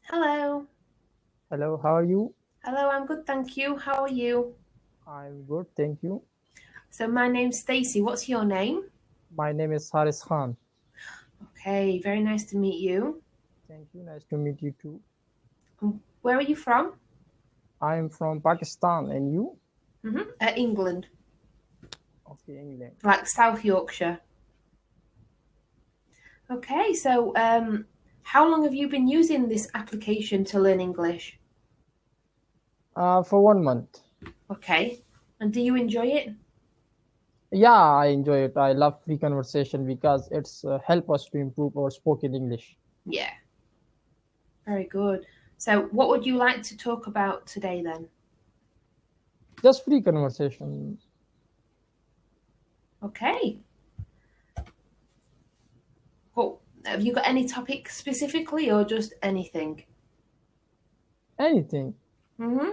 Hello. Hello, how are you? Hello, I'm good, thank you. How are you? I'm good, thank you. So my name's Stacey. What's your name? My name is Haris Khan. Okay, very nice to meet you. Thank you, nice to meet you too. Where are you from? I am from Pakistan, and you? England, Okay, England. like South Yorkshire. Okay, so how long have you been using this application to learn English? For 1 month. Okay, and do you enjoy it? Yeah, I enjoy it. I love free conversation because it's help us to improve our spoken English. Yeah, very good. So what would you like to talk about today then? Just free conversation. Okay, well, have you got any topic specifically or just anything? Anything. Mm-hmm.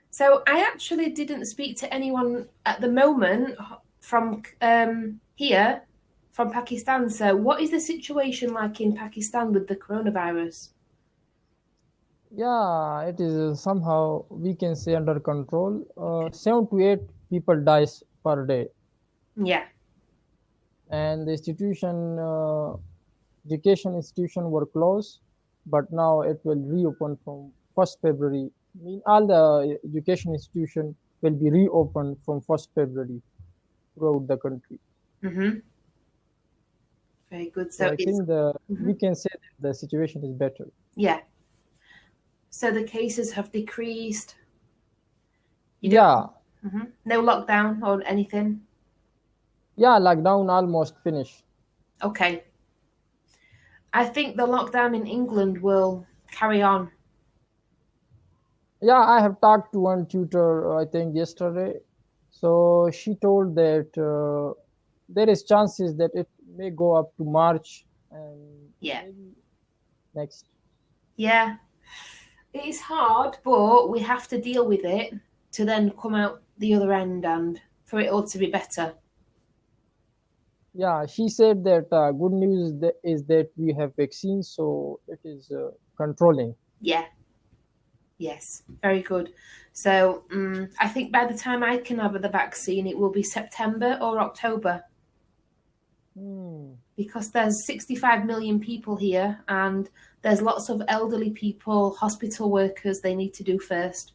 So I actually didn't speak to anyone at the moment from here, from Pakistan. So what is the situation like in Pakistan with the coronavirus? Yeah, it is somehow we can say under control. 7 to 8 people dies per day, Yeah. and the education institution were closed, but now it will reopen from 1st February. I mean, all the education institution will be reopened from 1st February throughout the country. Mm-hmm. Very good. So So I it's think the mhm. we can say that the situation is better. Yeah. So the cases have decreased. You don't Yeah, no lockdown or anything. yeah, lockdown almost finished. Okay. I think the lockdown in England will carry on. Yeah, I have talked to one tutor, I think yesterday. So she told that there is chances that it may go up to March and Yeah. maybe next. Yeah. It is hard, but we have to deal with it to then come out the other end and for it all to be better. Yeah, she said that good news is that we have vaccines, so it is controlling. Yeah, yes, very good. So I think by the time I can have the vaccine, it will be September or October Hmm. because there's 65 million people here and there's lots of elderly people, hospital workers they need to do first.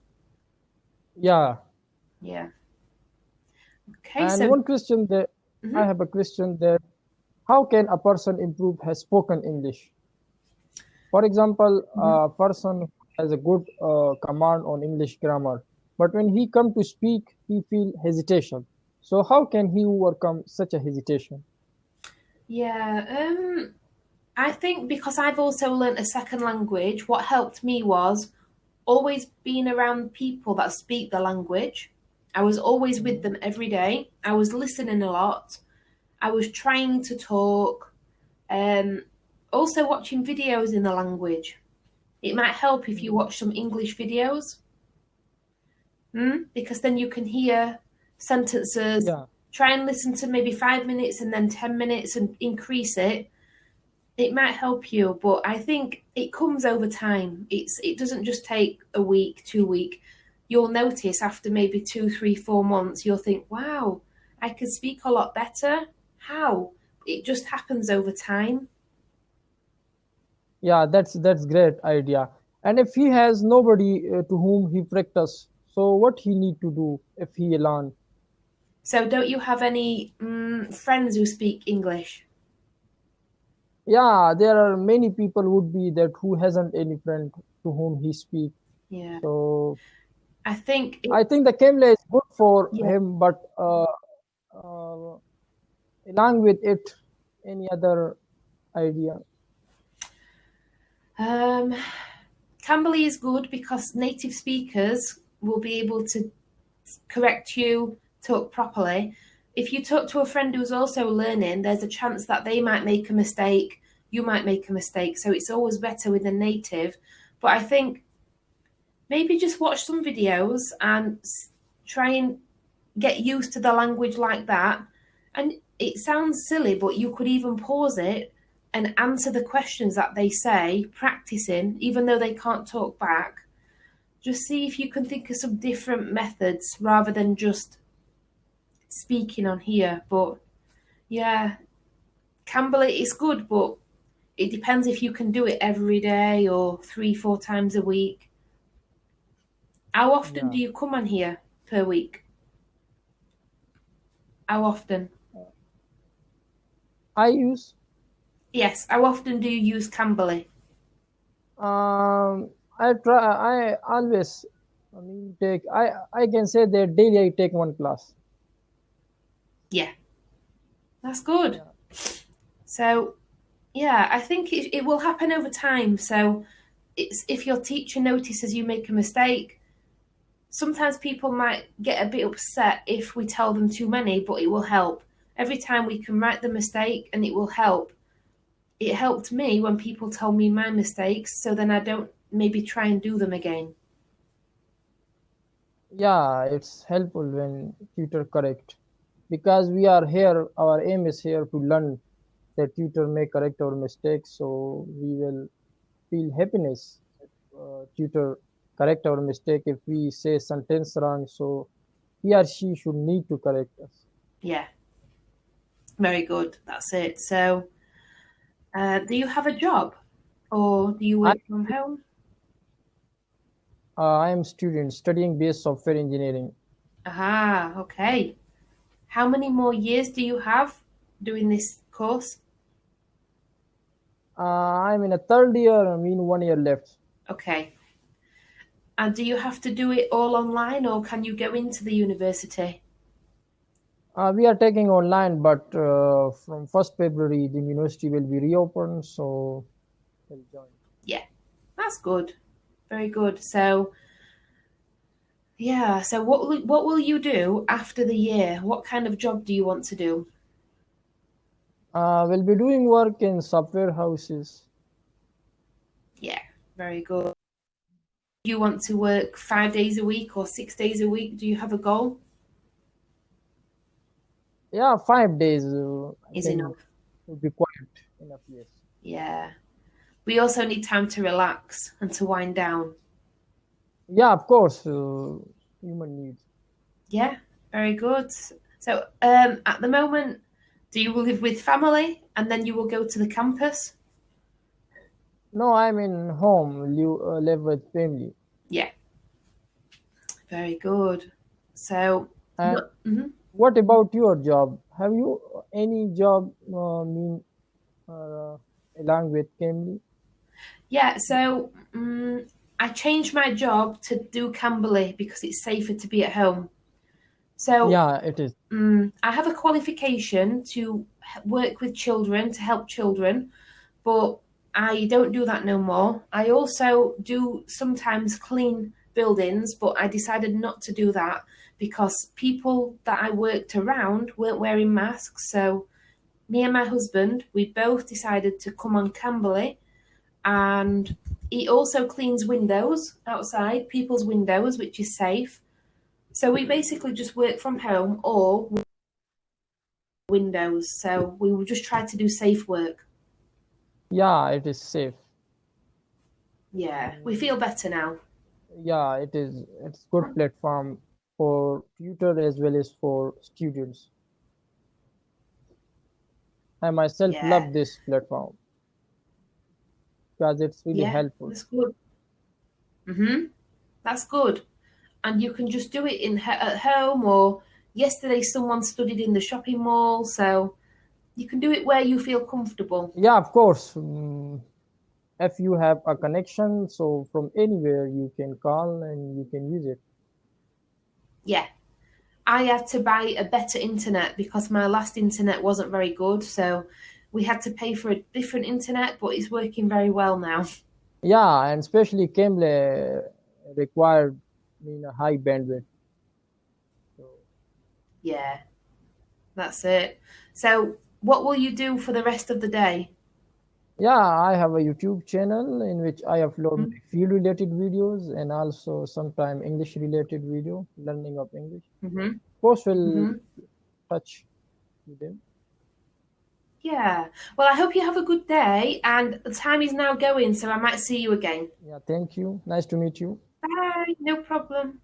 Yeah, Yeah. Okay, and so one question that I mhm. have a question that how can a person improve has spoken English? For example, Mhm. a person who has a good command on English grammar, but when he come to speak, he feel hesitation. So how can he overcome such a hesitation? Yeah, I think because I've also learnt a second language, what helped me was always being around people that speak the language. I was always with Mhm. them every day. I was listening a lot. I was trying to talk. Um, Also watching videos in the language. It might help if you Mhm. watch some English videos, because then you can hear sentences. Yeah. Try and listen to maybe 5 minutes and then 10 minutes and increase it. It might help you, but I think it comes over time. It doesn't just take a week, 2 week. You'll notice after maybe 2, 3, 4 months, you'll think, wow, I can speak a lot better. How? It just happens over time. Yeah, that's great idea. And if he has nobody to whom he practice, so what he need to do if he learn? So don't you have any friends who speak English? Yeah, there are many people would be that who hasn't any friend to whom he speak. Yeah. So I think I think the Cambly is good for yeah. him, but uh, along with it, any other idea? Um, Cambly is good because native speakers will be able to correct you, talk properly. If you talk to a friend who's also learning, there's a chance that they might make a mistake, you might make a mistake. So it's always better with a native. But I think maybe just watch some videos and try and get used to the language like that. And it sounds silly, but you could even pause it, and answer the questions that they say, practicing, even though they can't talk back. Just see if you can think of some different methods rather than just speaking on here. But yeah, Cambly is good, but it depends if you can do it every day or 3-4 times a week. How often do Yeah, you come on here per week? How often? I use. Yes, how often do you use Cambly? I try. I always. I mean, take. I can say that daily I take one class. Yeah, that's good. Yeah. So yeah, I think it will happen over time. So it's if your teacher notices you make a mistake, sometimes people might get a bit upset if we tell them too many, but it will help. Every time we can write the mistake and it will help. It helped me when people tell me my mistakes, so then I don't maybe try and do them again. Yeah, it's helpful when tutor correct because we are here. Our aim is here to learn. The tutor may correct our mistakes, so we will feel happiness. Tutor correct our mistake if we say sentence wrong, so he or she should need to correct us. Yeah, very good. That's it. So, do you have a job or do you I work from home? I am student studying base software engineering. Aha, okay. How many more years do you have doing this course? I'm in a third year. I mean, 1 year left. Okay. And do you have to do it all online or can you go into the university? We are taking online, but from 1st February the university will be reopened, so we'll join. Yeah, that's good. Very good. So, yeah, so what will you do after the year? What kind of job do you want to do? We'll be doing work in software houses. Yeah, very good. Do you want to work 5 days a week or 6 days a week? Do you have a goal? Yeah, 5 days. I Is think enough. will be quite enough. Yes. Yeah. We also need time to relax and to wind down. Yeah, of course. Human needs. Yeah, very good. So, at the moment, do you live with family and then you will go to the campus? No, I'm in home. Live with family. Yeah, very good. So, And no, mhm. what about your job? Have you any job uh, along with Cambly? Yeah, so I changed my job to do Cambly because it's safer to be at home. So Yeah, it is. I have a qualification to work with children, to help children, but I don't do that no more. I also do sometimes clean buildings, but I decided not to do that because people that I worked around weren't wearing masks. So me and my husband, we both decided to come on Cambly, and he also cleans windows outside, people's windows, which is safe. So we basically just work from home or windows. So we will just try to do safe work. Yeah, it is safe. Yeah, we Mm, feel better now. yeah, it is. It's good platform for tutor as well as for students. I myself Yeah, love this platform because it's really yeah, helpful. that's good. That's good. And you can just do it at home, or yesterday someone studied in the shopping mall, so you can do it where you feel comfortable. Yeah, of course. If you have a connection, so from anywhere you can call and you can use it. Yeah, I had to buy a better internet because my last internet wasn't very good, so we had to pay for a different internet, but it's working very well now. Yeah, and especially Cambly required a high bandwidth. So Yeah, that's it. So, what will you do for the rest of the day? yeah, I have a YouTube channel in which I upload my field related videos and also sometime English related video, learning of English. Mm-hmm. Of course, will Mm-hmm. touch with them. Yeah. Well, I hope you have a good day, and the time is now going, so I might see you again. Yeah, thank you. Nice to meet you. Bye. No problem.